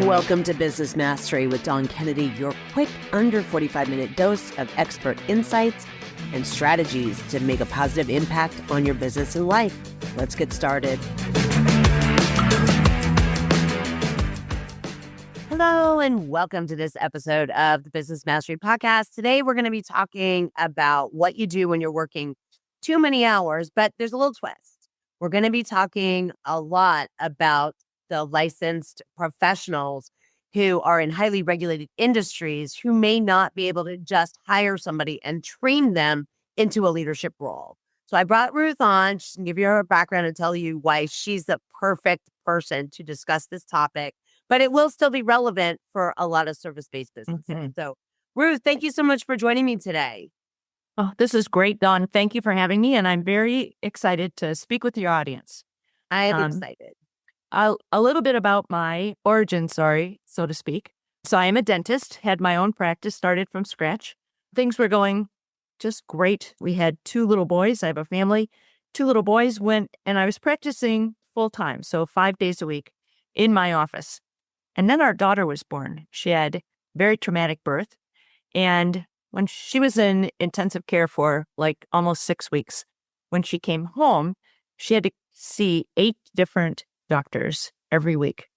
Welcome to Business Mastery with Dawn Kennedy, your quick under 45-minute dose of expert insights and strategies to make a positive impact on your business and life. Let's get started. Hello, and welcome to this episode of the Business Mastery Podcast. Today, we're going to be talking about what you do when you're working too many hours, but there's a little twist. We're going to be talking a lot about the licensed professionals who are in highly regulated industries who may not be able to just hire somebody and train them into a leadership role. So I brought Ruth on. She can give you her background and tell you why she's the perfect person to discuss this topic, but it will still be relevant for a lot of service-based businesses. Okay. So Ruth, thank you so much for joining me today. Oh, this is great, Dawn. Thank you for having me, and I'm very excited to speak with your audience. I am excited. A little bit about my origin story, so to speak. So I am a dentist, had my own practice, started from scratch. Things were going just great. We had 2 little boys. I have a family. 2 little boys and I was practicing full time, so 5 days a week in my office. And then our daughter was born. She had very traumatic birth. And when she was in intensive care for like almost 6 weeks, when she came home, she had to see 8 different doctors every week.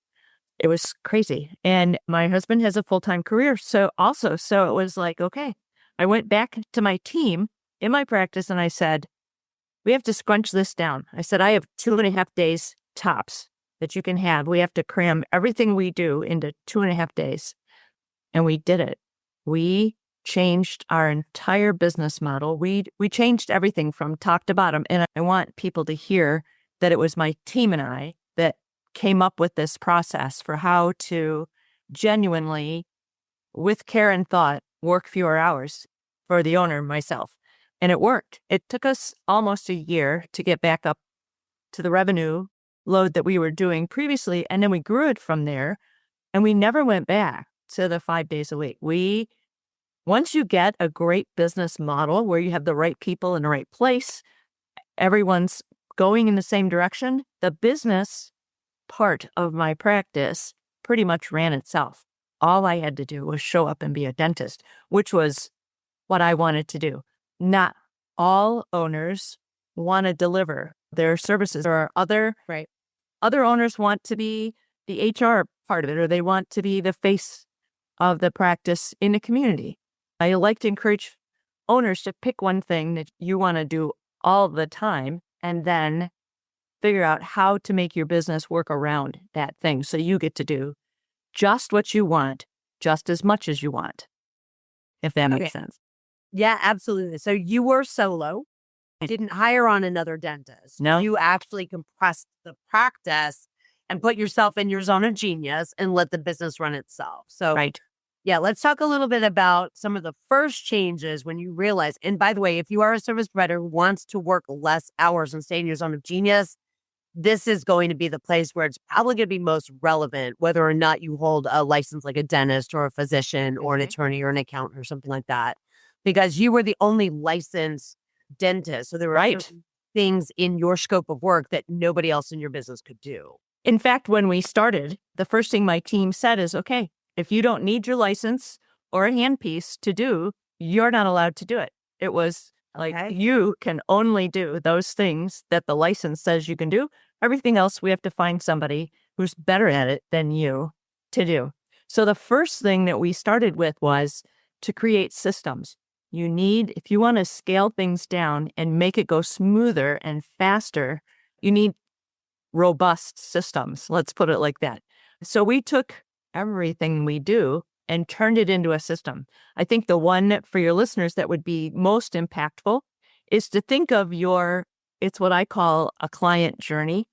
It was crazy. And my husband has a full-time career. So it was like, okay, I went back to my team in my practice and I said, we have to scrunch this down. I said, I have 2.5 days tops that you can have. We have to cram everything we do into 2.5 days. And we did it. We changed our entire business model. We changed everything from top to bottom. And I want people to hear that it was my team and I that came up with this process for how to genuinely, with care and thought, work fewer hours for the owner, myself. And it worked. It took us almost a year to get back up to the revenue load that we were doing previously. And then we grew it from there. And we never went back to the 5 days a week. Once you get a great business model where you have the right people in the right place, everyone's going in the same direction, the business part of my practice pretty much ran itself. All I had to do was show up and be a dentist, which was what I wanted to do. Not all owners want to deliver their services. There are other owners want to be the HR part of it, or they want to be the face of the practice in the community. I like to encourage owners to pick one thing that you want to do all the time and then figure out how to make your business work around that thing so you get to do just what you want, just as much as you want, if that makes sense. Yeah, absolutely. So you were solo, didn't hire on another dentist. No. You actually compressed the practice and put yourself in your zone of genius and let the business run itself. So Right. yeah, let's talk a little bit about some of the first changes when you realize, and by the way, if you are a service provider who wants to work less hours and stay in your zone of genius, this is going to be the place where it's probably going to be most relevant, whether or not you hold a license like a dentist or a physician or an attorney or an accountant or something like that, because you were the only licensed dentist. So there were certain things in your scope of work that nobody else in your business could do. In fact, when we started, the first thing my team said is, okay, if you don't need your license or a handpiece to do, you're not allowed to do it. It was like, you can only do those things that the license says you can do. Everything else, we have to find somebody who's better at it than you to do. So the first thing that we started with was to create systems. If you want to scale things down and make it go smoother and faster, you need robust systems. Let's put it like that. So we took everything we do and turned it into a system. I think the one for your listeners that would be most impactful is to think of it's what I call a client journey,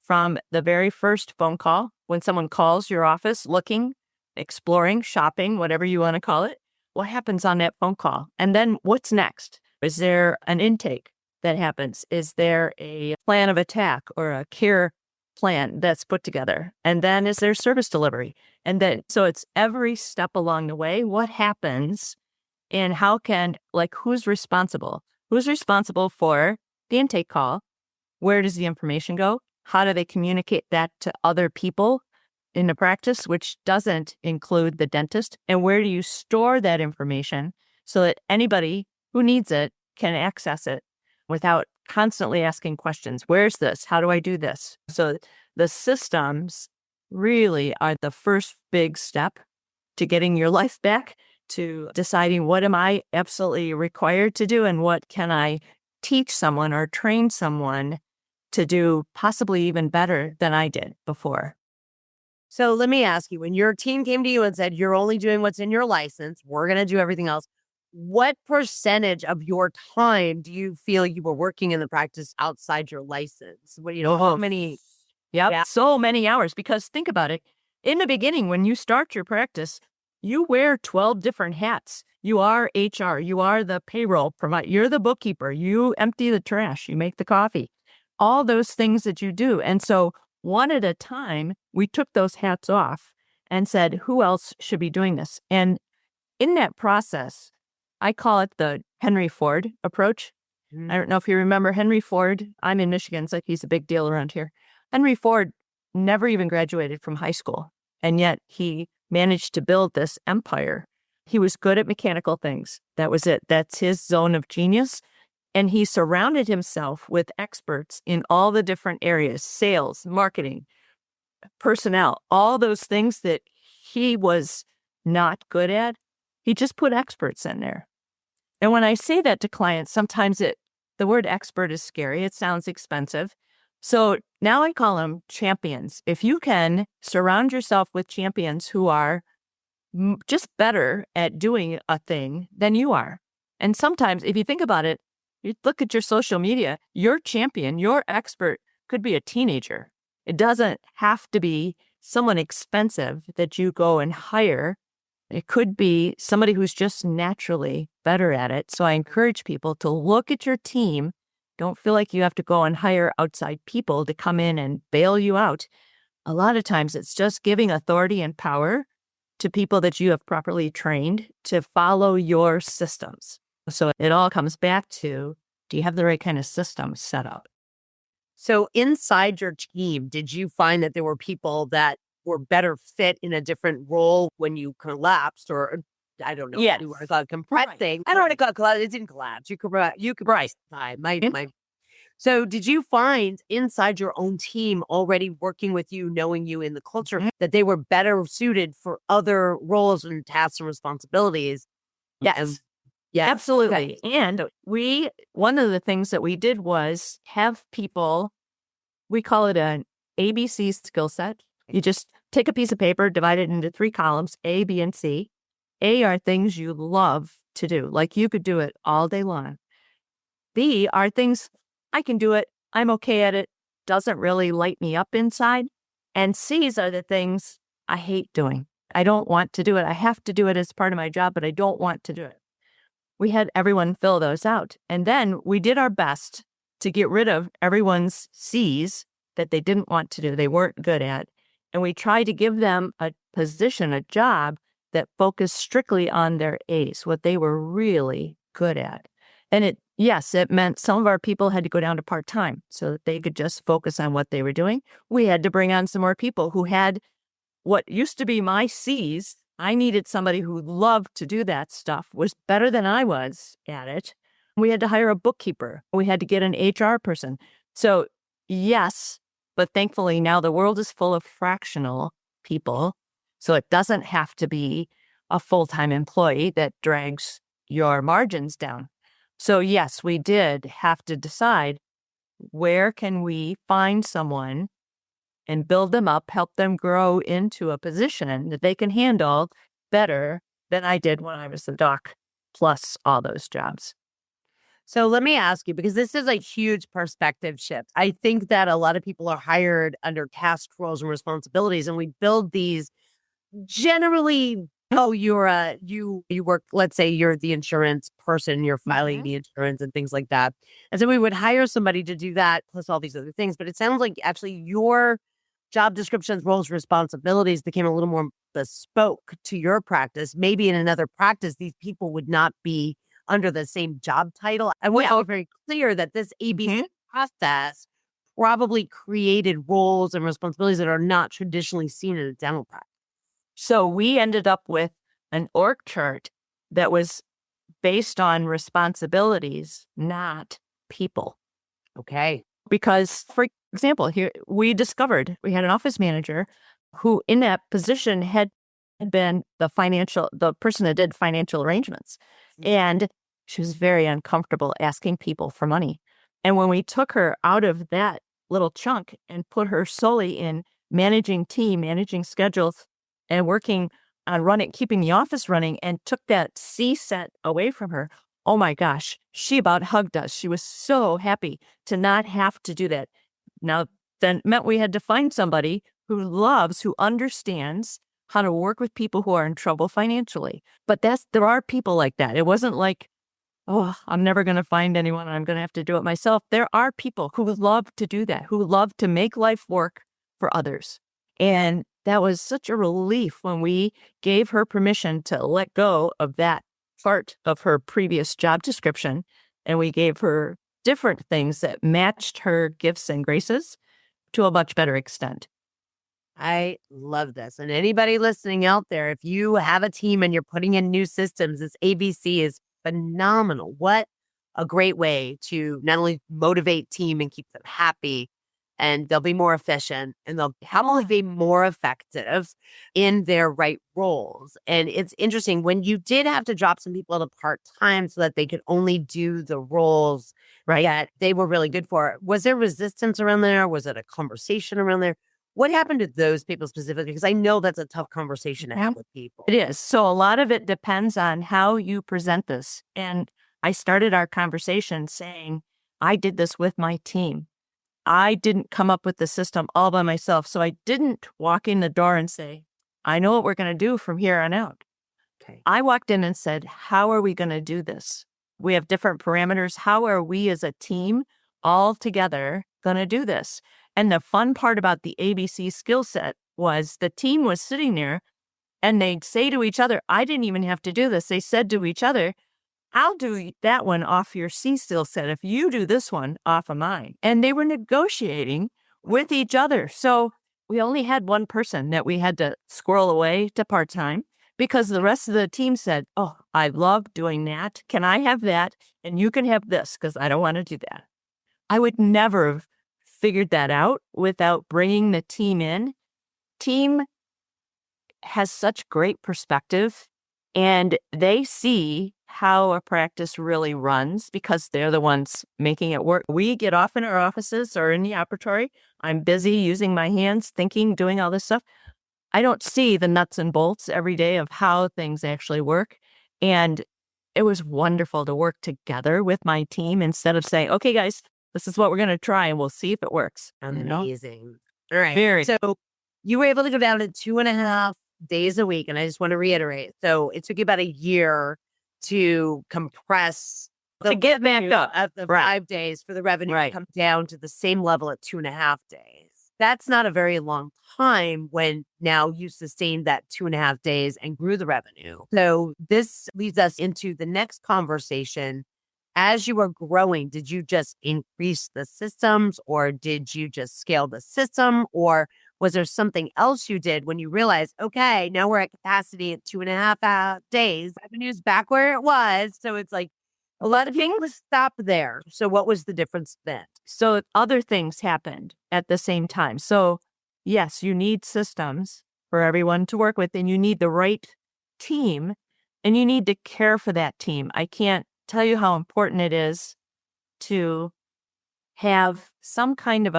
from the very first phone call, when someone calls your office looking, exploring, shopping, whatever you want to call it. What happens on that phone call? And then what's next? Is there an intake that happens? Is there a plan of attack or a care plan that's put together? And then is there service delivery? And then, so it's every step along the way. What happens and who's responsible? Who's responsible for the intake call? Where does the information go? How do they communicate that to other people in the practice, which doesn't include the dentist? And where do you store that information so that anybody who needs it can access it without constantly asking questions? Where's this? How do I do this? So the systems really are the first big step to getting your life back, to deciding what am I absolutely required to do and what can I teach someone or train someone to do possibly even better than I did before. So let me ask you, when your team came to you and said, you're only doing what's in your license, we're going to do everything else. What percentage of your time do you feel you were working in the practice outside your license? What, How many? Yep. Yeah. So many hours, because think about it. In the beginning, when you start your practice, you wear 12 different hats. You are HR, you are the payroll provider, you're the bookkeeper, you empty the trash, you make the coffee, all those things that you do. And so one at a time, we took those hats off and said, who else should be doing this? And in that process, I call it the Henry Ford approach. I don't know if you remember Henry Ford. I'm in Michigan, so he's a big deal around here. Henry Ford never even graduated from high school, and yet he managed to build this empire. He was good at mechanical things. That was it. That's his zone of genius. And he surrounded himself with experts in all the different areas: sales, marketing, personnel, all those things that he was not good at. He just put experts in there. And when I say that to clients, sometimes the word expert is scary. It sounds expensive. So now I call them champions. If you can surround yourself with champions who are just better at doing a thing than you are. And sometimes if you think about it, you look at your social media, your champion, your expert could be a teenager. It doesn't have to be someone expensive that you go and hire. It could be somebody who's just naturally better at it. So I encourage people to look at your team. Don't feel like you have to go and hire outside people to come in and bail you out. A lot of times it's just giving authority and power to people that you have properly trained to follow your systems. So it all comes back to, do you have the right kind of systems set up? So inside your team, did you find that there were people that were better fit in a different role when you collapsed, or I don't know, Yes. you were compressing. I don't want to call it collapse. It didn't collapse. You could Right. my. So did you find inside your own team already working with you, knowing you in the culture, that they were better suited for other roles and tasks and responsibilities? Yes. Yeah. Absolutely. And one of the things that we did was have people, we call it an ABC skill set. You just take a piece of paper, divide it into 3 columns, A, B, and C. A are things you love to do, like you could do it all day long. B are things I can do it, I'm okay at it, doesn't really light me up inside. And C's are the things I hate doing. I don't want to do it. I have to do it as part of my job, but I don't want to do it. We had everyone fill those out. And then we did our best to get rid of everyone's C's that they didn't want to do, they weren't good at. And we tried to give them a position, a job that focused strictly on their A's, what they were really good at. And it meant some of our people had to go down to part-time so that they could just focus on what they were doing. We had to bring on some more people who had what used to be my C's. I needed somebody who loved to do that stuff, was better than I was at it. We had to hire a bookkeeper. We had to get an HR person. So yes, but thankfully now the world is full of fractional people. So it doesn't have to be a full-time employee that drags your margins down. So yes, we did have to decide, where can we find someone and build them up, help them grow into a position that they can handle better than I did when I was the doc, plus all those jobs. So let me ask you, because this is a huge perspective shift. I think that a lot of people are hired under task roles and responsibilities, and we build these generally. Oh, you work, let's say you're the insurance person, you're filing the insurance and things like that. And so we would hire somebody to do that, plus all these other things. But it sounds like actually your job descriptions, roles, responsibilities became a little more bespoke to your practice. Maybe in another practice, these people would not be under the same job title. I want to be very clear that this ABC process probably created roles and responsibilities that are not traditionally seen in a dental practice. So we ended up with an org chart that was based on responsibilities, not people. Okay. Because, for example, here we discovered we had an office manager who in that position had been the person that did financial arrangements. And she was very uncomfortable asking people for money. And when we took her out of that little chunk and put her solely in managing team, managing schedules, and working on keeping the office running, and took that C set away from her, oh my gosh, she about hugged us. She was so happy to not have to do that. Now, then meant we had to find somebody who understands how to work with people who are in trouble financially. But there are people like that. It wasn't like, oh, I'm never going to find anyone. I'm going to have to do it myself. There are people who love to do that, who love to make life work for others. And that was such a relief when we gave her permission to let go of that part of her previous job description. And we gave her different things that matched her gifts and graces to a much better extent. I love this. And anybody listening out there, if you have a team and you're putting in new systems, this ABC is phenomenal. What a great way to not only motivate team and keep them happy, and they'll be more efficient, and they'll probably be more effective in their right roles. And it's interesting, when you did have to drop some people to part-time so that they could only do the roles that they were really good for, was there resistance around there? Was it a conversation around there? What happened to those people specifically? Because I know that's a tough conversation to have with people. It is. So a lot of it depends on how you present this. And I started our conversation saying, I did this with my team. I didn't come up with the system all by myself. So I didn't walk in the door and say, I know what we're going to do from here on out. Okay. I walked in and said, how are we going to do this? We have different parameters. How are we as a team all together going to do this? And the fun part about the ABC skill set was the team was sitting there and they'd say to each other, I didn't even have to do this. They said to each other, I'll do that one off your C skill set if you do this one off of mine. And they were negotiating with each other. So we only had one person that we had to squirrel away to part-time because the rest of the team said, oh, I love doing that. Can I have that? And you can have this because I don't want to do that. I would never have figured that out without bringing the team in. Team has such great perspective and they see how a practice really runs because they're the ones making it work. We get off in our offices or in the operatory. I'm busy using my hands, thinking, doing all this stuff. I don't see the nuts and bolts every day of how things actually work. And it was wonderful to work together with my team instead of saying, okay, guys, this is what we're going to try and we'll see if it works. Amazing. All right. So you were able to go down to 2.5 days a week. And I just want to reiterate. So it took you about a year to compress to get back up at the 5 days for the revenue to come down to the same level at 2.5 days. That's not a very long time when now you sustained that 2.5 days and grew the revenue. So this leads us into the next conversation. As you were growing, did you just increase the systems or did you just scale the system? Or was there something else you did when you realized, okay, now we're at capacity at 2.5 days, revenue's back where it was. So it's like a lot of things stop there. So what was the difference then? So other things happened at the same time. So yes, you need systems for everyone to work with and you need the right team and you need to care for that team. I can't tell you how important it is to have some kind of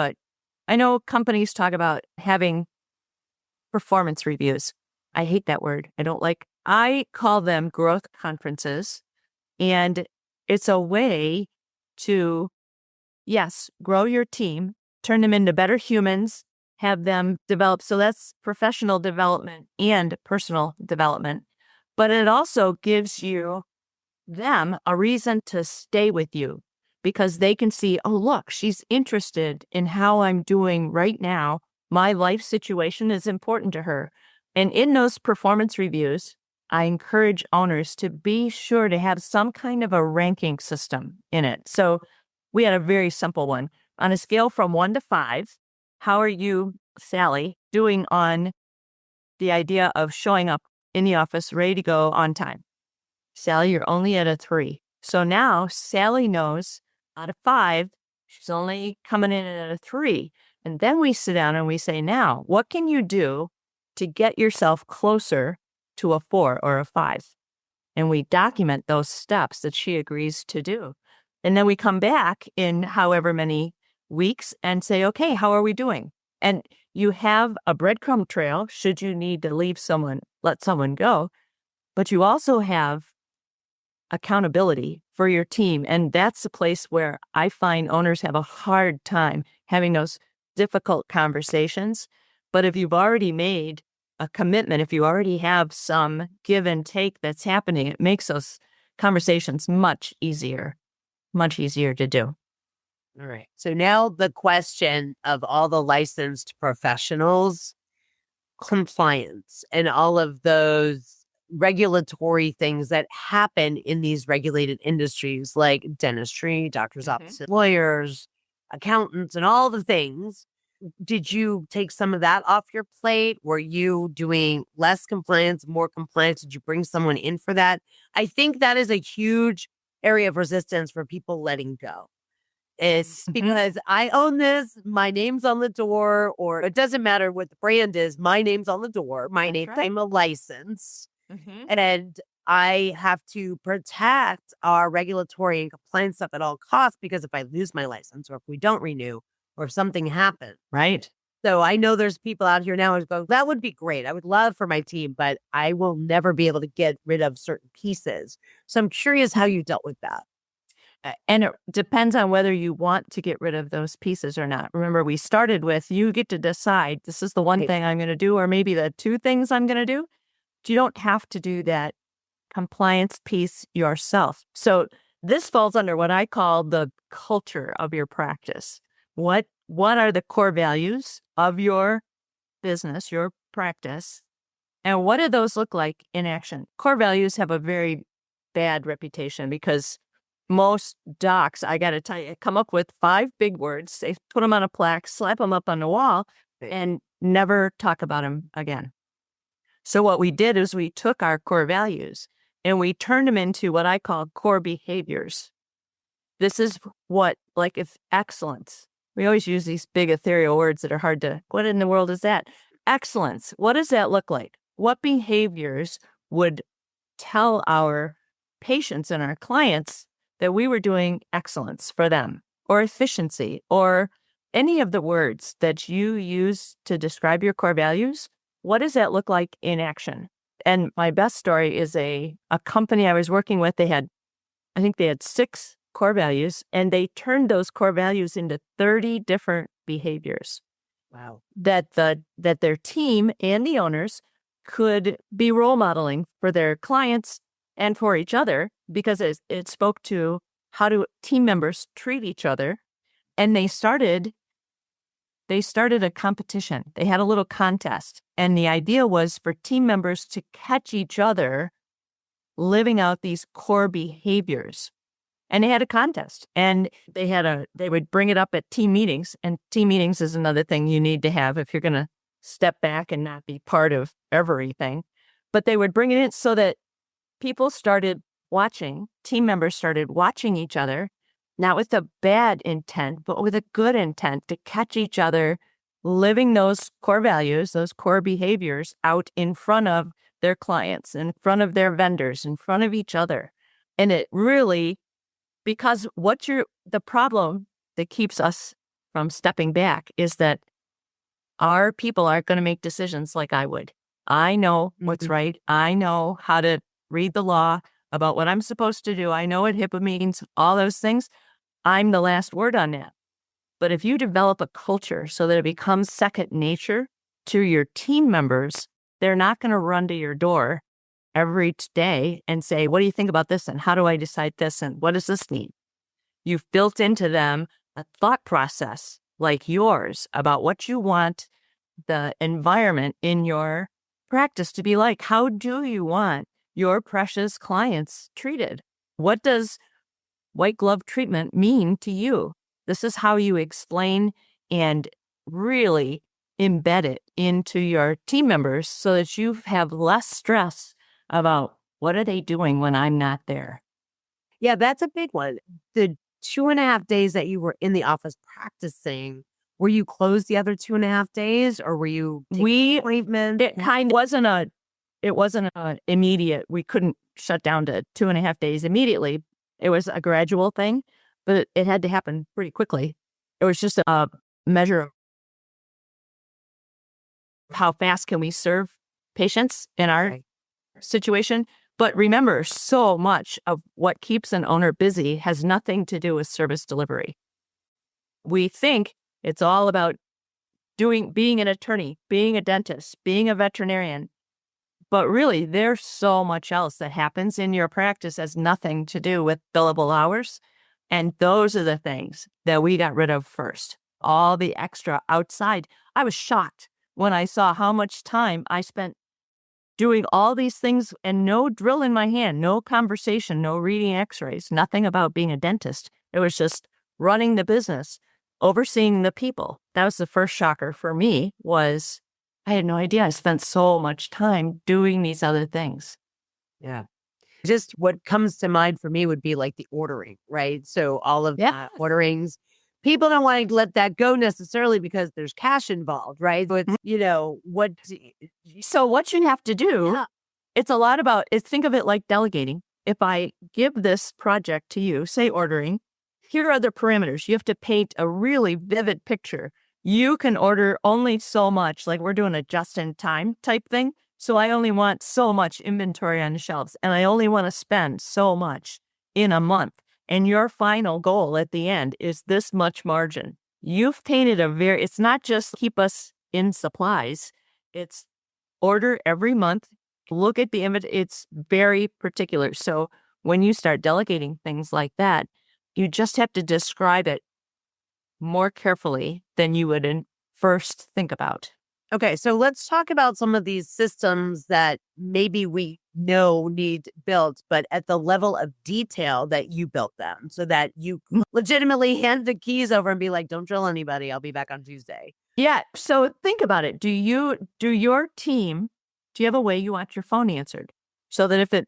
I know companies talk about having performance reviews. I hate that word. I call them growth conferences. And it's a way to, yes, grow your team, turn them into better humans, have them develop. So that's professional development and personal development. But it also gives them a reason to stay with you because they can see, oh, look, she's interested in how I'm doing right now. My life situation is important to her. And in those performance reviews, I encourage owners to be sure to have some kind of a ranking system in it. So we had a very simple one. On a scale from 1 to 5, how are you, Sally, doing on the idea of showing up in the office ready to go on time? Sally, you're only at a 3. So now Sally knows out of 5, she's only coming in at a 3. And then we sit down and we say, now, what can you do to get yourself closer to a 4 or a 5? And we document those steps that she agrees to do. And then we come back in however many weeks and say, okay, how are we doing? And you have a breadcrumb trail should you need to leave someone, let someone go. But you also have accountability for your team. And that's the place where I find owners have a hard time having those difficult conversations. But if you've already made a commitment, if you already have some give and take that's happening, it makes those conversations much easier to do. All right. So now the question of all the licensed professionals, compliance, and all of those regulatory things that happen in these regulated industries like dentistry, doctor's offices, lawyers, accountants, and all the things. Did you take some of that off your plate? Were you doing less compliance, more compliance? Did you bring someone in for that? I think that is a huge area of resistance for people letting go. It's because I own this, my name's on the door, or it doesn't matter what the brand is, my name's on the door, I'm a license. And I have to protect our regulatory and compliance stuff at all costs, because if I lose my license, or if we don't renew, or if something happens. Right. So I know there's people out here now who go, that would be great. I would love for my team, but I will never be able to get rid of certain pieces. So I'm curious how you dealt with that. And it depends on whether you want to get rid of those pieces or not. Remember, we started with you get to decide this is the one thing I'm going to do, or maybe the 2 things I'm going to do. You don't have to do that compliance piece yourself. So this falls under what I call the culture of your practice. What are the core values of your business, your practice, and what do those look like in action? Core values have a very bad reputation because most docs, I got to tell you, come up with 5 big words, they put them on a plaque, slap them up on the wall, and never talk about them again. So what we did is we took our core values and we turned them into what I call core behaviors. This is if excellence. We always use these big ethereal words that are hard to, what in the world is that? Excellence. What does that look like? What behaviors would tell our patients and our clients that we were doing excellence for them, or efficiency, or any of the words that you use to describe your core values? What does that look like in action? And my best story is a company I was working with. I think they had 6 core values, and they turned those core values into 30 different behaviors. Wow. That their team and the owners could be role modeling for their clients and for each other, because it spoke to how do team members treat each other. And they started a competition. They had a little contest. And the idea was for team members to catch each other living out these core behaviors. And they had a contest, and they would bring it up at team meetings. And team meetings is another thing you need to have if you're going to step back and not be part of everything. But they would bring it in so that team members started watching each other, not with a bad intent, but with a good intent to catch each other living those core values, those core behaviors out in front of their clients, in front of their vendors, in front of each other. And it really, because the problem that keeps us from stepping back is that our people aren't going to make decisions like I would. I know what's right. I know how to read the law about what I'm supposed to do. I know what HIPAA means, all those things. I'm the last word on that. But if you develop a culture so that it becomes second nature to your team members, they're not going to run to your door every day and say, what do you think about this? And how do I decide this? And what does this mean? You've built into them a thought process like yours about what you want the environment in your practice to be like. How do you want your precious clients treated? What does white glove treatment mean to you? This is how you explain and really embed it into your team members so that you have less stress about what are they doing when I'm not there. Yeah, that's a big one. The 2.5 days that you were in the office practicing, were you closed the other 2.5 days, or were you taking appointments? It wasn't a immediate. We couldn't shut down to 2.5 days immediately. It was a gradual thing, but it had to happen pretty quickly. It was just a measure of how fast can we serve patients in our situation. But remember, so much of what keeps an owner busy has nothing to do with service delivery. We think it's all about being an attorney, being a dentist, being a veterinarian. But really, there's so much else that happens in your practice has nothing to do with billable hours. And those are the things that we got rid of first. All the extra outside. I was shocked when I saw how much time I spent doing all these things and no drill in my hand, no conversation, no reading x-rays, nothing about being a dentist. It was just running the business, overseeing the people. That was the first shocker for me was I had no idea I spent so much time doing these other things. Yeah. Just what comes to mind for me would be like the ordering, right? So all of the orderings, people don't want to let that go necessarily because there's cash involved, right? So it's, So what you have to do, it's a lot about, think of it like delegating. If I give this project to you, say ordering, here are the parameters. You have to paint a really vivid picture. You can order only so much, like we're doing a just-in-time type thing. So I only want so much inventory on the shelves, and I only want to spend so much in a month. And your final goal at the end is this much margin. You've painted it's not just keep us in supplies. It's order every month, look at the inventory. It's very particular. So when you start delegating things like that, you just have to describe it more carefully than you would first think about. Okay, so let's talk about some of these systems that maybe we know need built, but at the level of detail that you built them so that you legitimately hand the keys over and be like, don't drill anybody. I'll be back on Tuesday. Yeah. So think about it. Do you have a way you want your phone answered? So that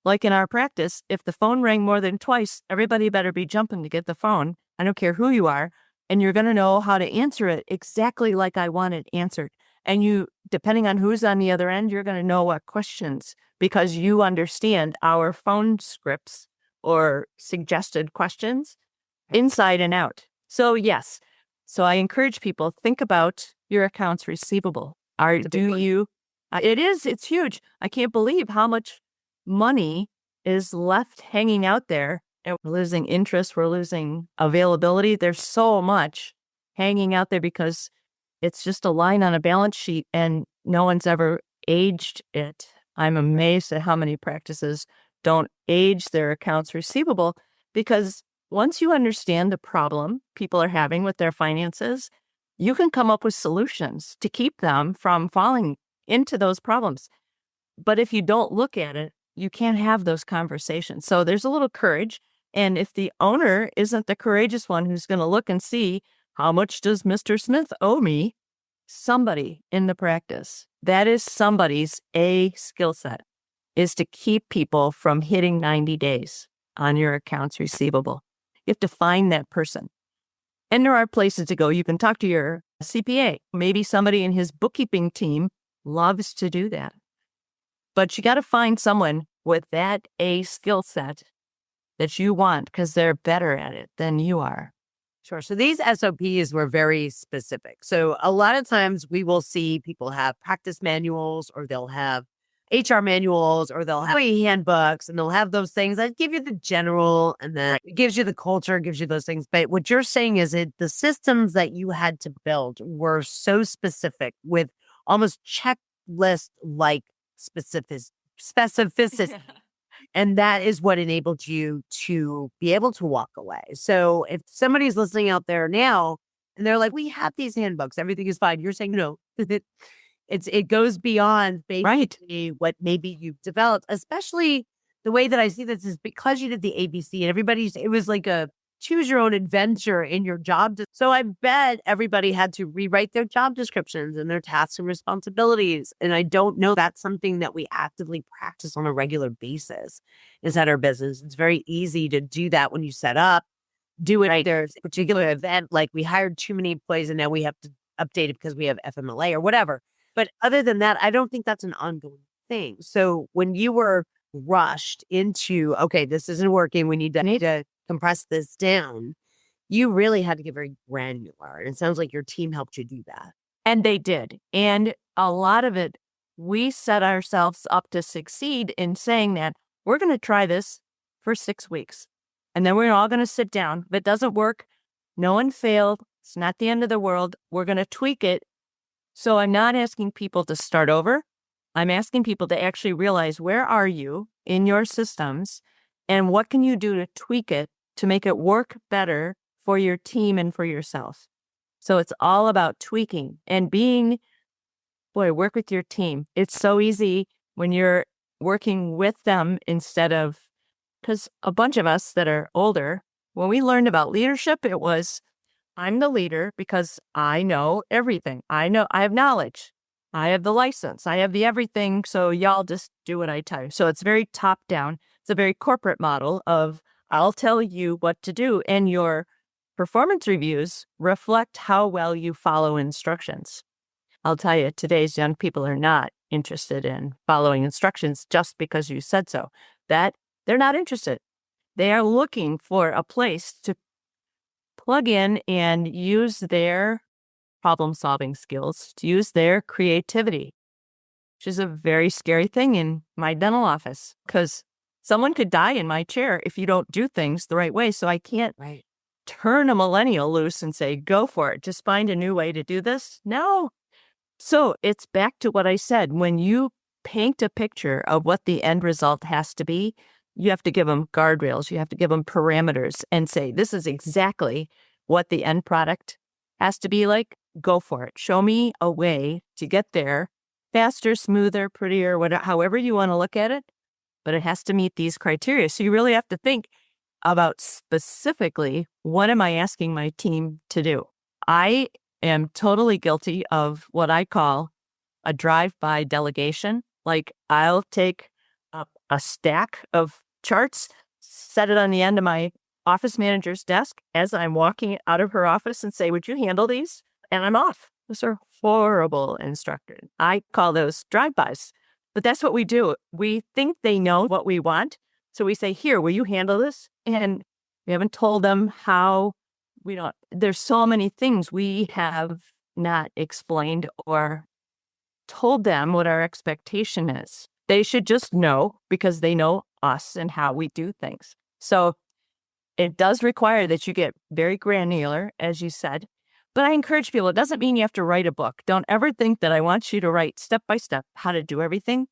like in our practice, if the phone rang more than twice, everybody better be jumping to get the phone. I don't care who you are. And you're going to know how to answer it exactly like I want it answered. And you, depending on who's on the other end, you're going to know what questions because you understand our phone scripts or suggested questions inside and out. So yes. So I encourage people, think about your accounts receivable. It's huge. I can't believe how much money is left hanging out there. And we're losing interest. We're losing availability. There's so much hanging out there because it's just a line on a balance sheet and no one's ever aged it. I'm amazed at how many practices don't age their accounts receivable because once you understand the problem people are having with their finances, you can come up with solutions to keep them from falling into those problems. But if you don't look at it, you can't have those conversations. So there's a little courage. And if the owner isn't the courageous one who's going to look and see how much does Mr. Smith owe me, somebody in the practice, that is somebody's skill set, is to keep people from hitting 90 days on your accounts receivable. You have to find that person. And there are places to go. You can talk to your CPA. Maybe somebody in his bookkeeping team loves to do that. But you got to find someone with that skill set that you want because they're better at it than you are. Sure. So these SOPs were very specific. So a lot of times we will see people have practice manuals or they'll have HR manuals or they'll have handbooks and they'll have those things that give you the general and then it gives you the culture, gives you those things. But what you're saying is the systems that you had to build were so specific with almost checklist-like specificity. And that is what enabled you to be able to walk away. So if somebody's listening out there now and they're like, we have these handbooks, everything is fine. You're saying, no, it goes beyond basically what maybe you've developed, especially the way that I see this is because you did the ABC and it was like a choose your own adventure in your job. So I bet everybody had to rewrite their job descriptions and their tasks and responsibilities. And I don't know that's something that we actively practice on a regular basis inside our business. It's very easy to do that when you set up, do it. Right. There's a particular event, like we hired too many employees and now we have to update it because we have FMLA or whatever. But other than that, I don't think that's an ongoing thing. So when you were rushed into, okay, this isn't working, we need to compress this down, you really had to get very granular. And it sounds like your team helped you do that. And they did. And a lot of it, we set ourselves up to succeed in saying that we're going to try this for 6 weeks. And then we're all going to sit down. If it doesn't work, no one failed. It's not the end of the world. We're going to tweak it. So I'm not asking people to start over. I'm asking people to actually realize, where are you in your systems and what can you do to tweak it to make it work better for your team and for yourself. So it's all about tweaking and work with your team. It's so easy when you're working with them instead of, because a bunch of us that are older, when we learned about leadership, it was, I'm the leader because I know everything. I have knowledge. I have the license. I have the everything. So y'all just do what I tell you. So it's very top down. It's a very corporate model of, I'll tell you what to do. And your performance reviews reflect how well you follow instructions. I'll tell you, today's young people are not interested in following instructions just because you said so. That they're not interested. They are looking for a place to plug in and use their problem-solving skills, to use their creativity, which is a very scary thing in my dental office because someone could die in my chair if you don't do things the right way. So I can't turn a millennial loose and say, go for it. Just find a new way to do this. No. So it's back to what I said. When you paint a picture of what the end result has to be, you have to give them guardrails. You have to give them parameters and say, this is exactly what the end product has to be like. Go for it. Show me a way to get there faster, smoother, prettier, whatever, however you want to look at it. But it has to meet these criteria. So you really have to think about specifically, what am I asking my team to do? I am totally guilty of what I call a drive-by delegation. Like I'll take a stack of charts, set it on the end of my office manager's desk as I'm walking out of her office and say, would you handle these? And I'm off. Those are horrible instructors. I call those drive-bys. But that's what we do. We think they know what we want. So we say, here, will you handle this? And we haven't told them how. There's so many things we have not explained or told them what our expectation is. They should just know because they know us and how we do things. So it does require that you get very granular, as you said. But I encourage people, it doesn't mean you have to write a book. Don't ever think that I want you to write step by step how to do everything.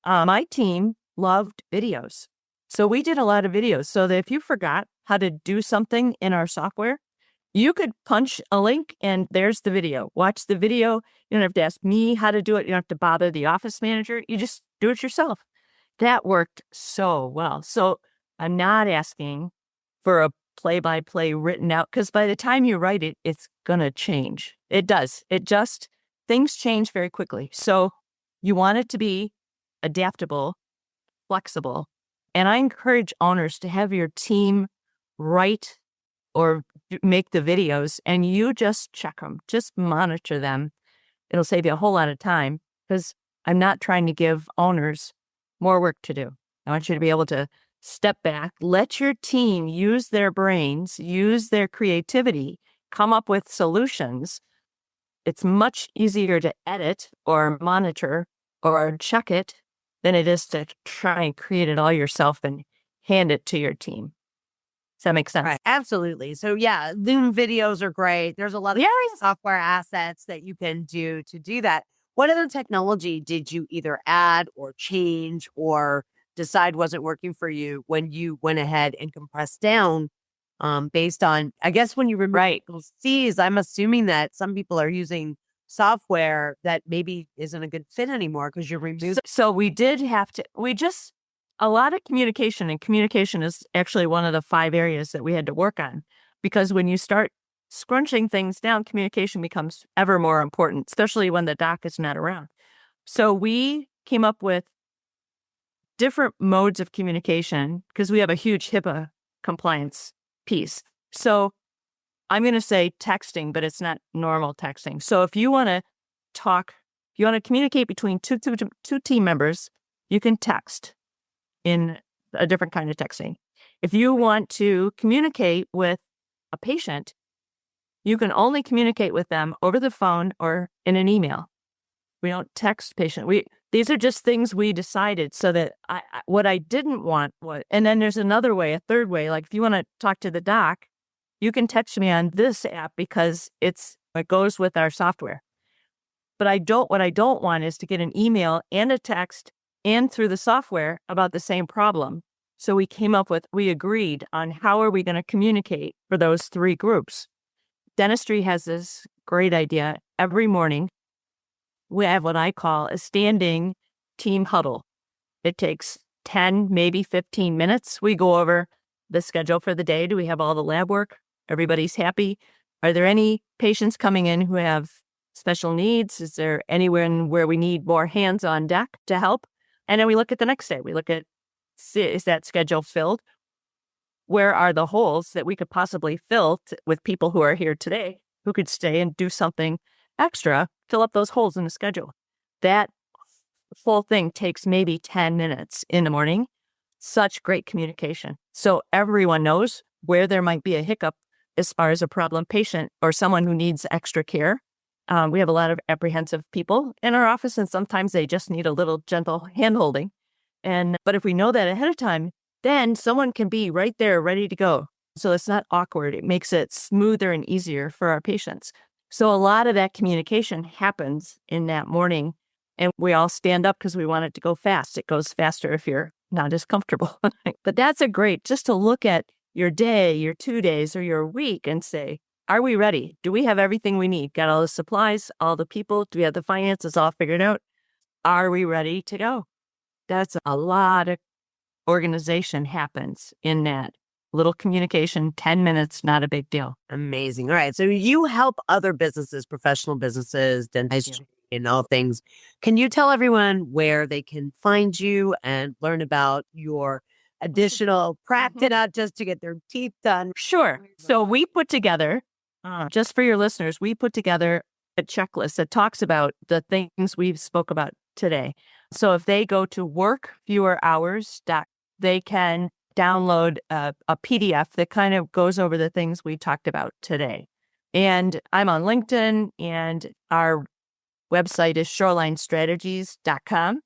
My team loved videos. So we did a lot of videos so that if you forgot how to do something in our software, you could punch a link and there's the video. Watch the video. You don't have to ask me how to do it. You don't have to bother the office manager. You just do it yourself. That worked so well. So I'm not asking for a play-by-play written out because by the time you write it, it's going to change. It does. Things change very quickly. So you want it to be adaptable, flexible. And I encourage owners to have your team write or make the videos and you just check them, just monitor them. It'll save you a whole lot of time because I'm not trying to give owners more work to do. I want you to be able to step back, let your team use their brains, use their creativity, come up with solutions. It's much easier to edit or monitor or check it than it is to try and create it all yourself and hand it to your team. Does that make sense? Right. Absolutely. So yeah, Zoom videos are great. There's a lot of software assets that you can do to do that. What other technology did you either add or change or decide wasn't working for you when you went ahead and compressed down based on, I guess when you remove those C's, I'm assuming that some people are using software that maybe isn't a good fit anymore because you're removing. So we did have to, a lot of communication, and communication is actually one of the 5 areas that we had to work on. because when you start scrunching things down, communication becomes ever more important, especially when the doc is not around. So we came up with different modes of communication because we have a huge HIPAA compliance piece. So I'm going to say texting, but it's not normal texting. So if you want to talk, you want to communicate between two team members, you can text in a different kind of texting. If you want to communicate with a patient, you can only communicate with them over the phone or in an email. We don't text patient. These are just things we decided so that what I didn't want was, and then there's another way, a third way. Like if you want to talk to the doc, you can text me on this app because it goes with our software. But what I don't want is to get an email and a text and through the software about the same problem. So we agreed on how are we going to communicate for those three groups. Dentistry has this great idea. Every morning, we have what I call a standing team huddle. It takes 10, maybe 15 minutes. We go over the schedule for the day. Do we have all the lab work? Everybody's happy. Are there any patients coming in who have special needs? Is there anywhere where we need more hands on deck to help? And then we look at the next day. We look at, is that schedule filled? Where are the holes that we could possibly fill with people who are here today who could stay and do something extra, fill up those holes in the schedule? That full thing takes maybe 10 minutes in the morning. Such great communication. So everyone knows where there might be a hiccup as far as a problem patient or someone who needs extra care. We have a lot of apprehensive people in our office, and sometimes they just need a little gentle hand-holding. But if we know that ahead of time, then someone can be right there ready to go. So it's not awkward. It makes it smoother and easier for our patients. So a lot of that communication happens in that morning, and we all stand up because we want it to go fast. It goes faster if you're not as comfortable. But that's just to look at your day, your 2 days, or your week and say, are we ready? Do we have everything we need? Got all the supplies, all the people? Do we have the finances all figured out? Are we ready to go? That's a lot of organization happens in that little communication. 10 minutes, not a big deal. Amazing. All right. So you help other businesses, professional businesses, dentistry, and all things. Can you tell everyone where they can find you and learn about your additional practice, not just to get their teeth done? Sure. So we put together, just for your listeners, we put together a checklist that talks about the things we've spoke about today. So if they go to workfewerhours, they can download a PDF that kind of goes over the things we talked about today. And I'm on LinkedIn, and our website is shorelinestrategies.com.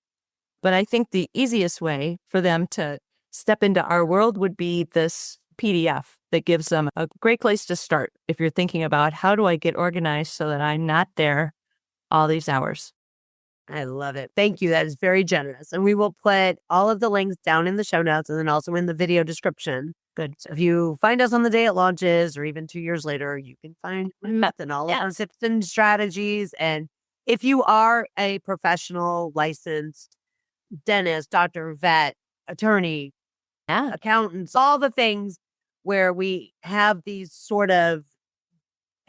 But I think the easiest way for them to step into our world would be this PDF that gives them a great place to start if you're thinking about how do I get organized so that I'm not there all these hours. I love it. Thank you. That is very generous. And we will put all of the links down in the show notes and then also in the video description. Good. So if you find us on the day it launches or even 2 years later, you can find and all of our tips and strategies. And if you are a professional, licensed dentist, doctor, vet, attorney, accountants, all the things where we have these sort of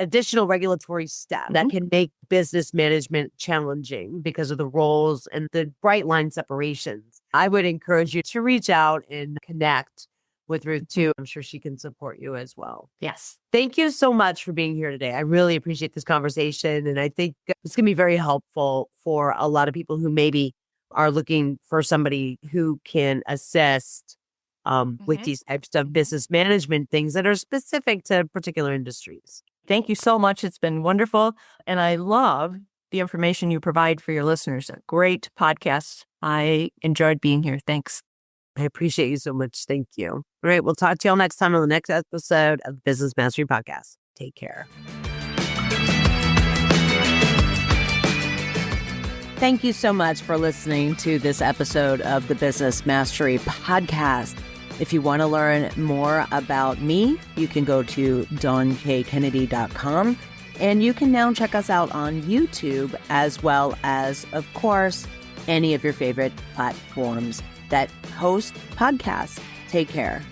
additional regulatory steps that can make business management challenging because of the roles and the bright line separations, I would encourage you to reach out and connect with Ruth too. I'm sure she can support you as well. Yes. Thank you so much for being here today. I really appreciate this conversation. And I think it's going to be very helpful for a lot of people who maybe are looking for somebody who can assist with these types of business management things that are specific to particular industries. Thank you so much. It's been wonderful. And I love the information you provide for your listeners. A great podcast. I enjoyed being here. Thanks. I appreciate you so much. Thank you. All right. We'll talk to y'all next time on the next episode of the Business Mastery Podcast. Take care. Thank you so much for listening to this episode of the Business Mastery Podcast. If you want to learn more about me, you can go to dawnkennedy.com, and you can now check us out on YouTube as well as, of course, any of your favorite platforms that host podcasts. Take care.